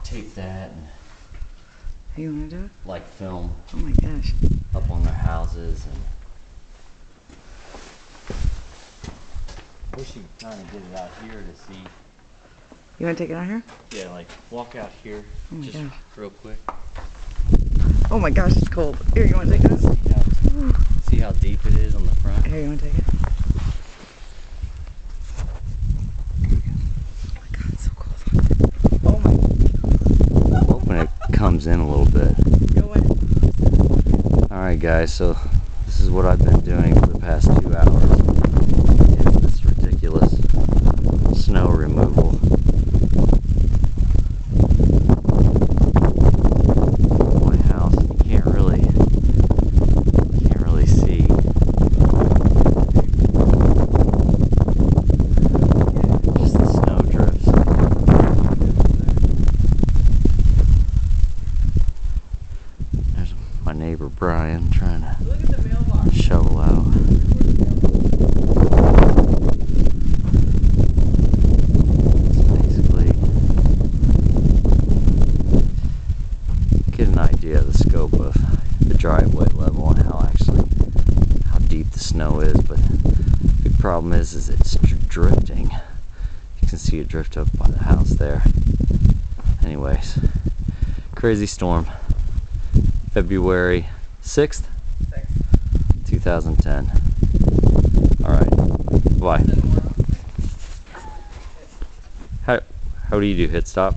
tape that and You want to do it? like film Oh my gosh. up on their houses. And wish you kind of get it out here to see. You want to take it out here? Yeah, like walk out here just gosh. real quick. Oh my gosh, it's cold. Here, you want to take it? See how deep it is on the front? Here, you want to take it? Oh my god, it's so cold. Oh my. I'm hoping it comes in a little bit. Go in. Alright guys, so this is what I've been doing for the past 2 hours. It's this ridiculous snow removal. My house, you can't really see. Just the snow drifts. There's my neighbor Brian trying to shovel out. Basically, get an idea of the scope of the driveway level and how deep the snow is. But the big problem is it's drifting. You can see it drift up by the house there. Anyways, crazy storm. February 6th, 2010. Alright, bye. How do you do? Hit stop?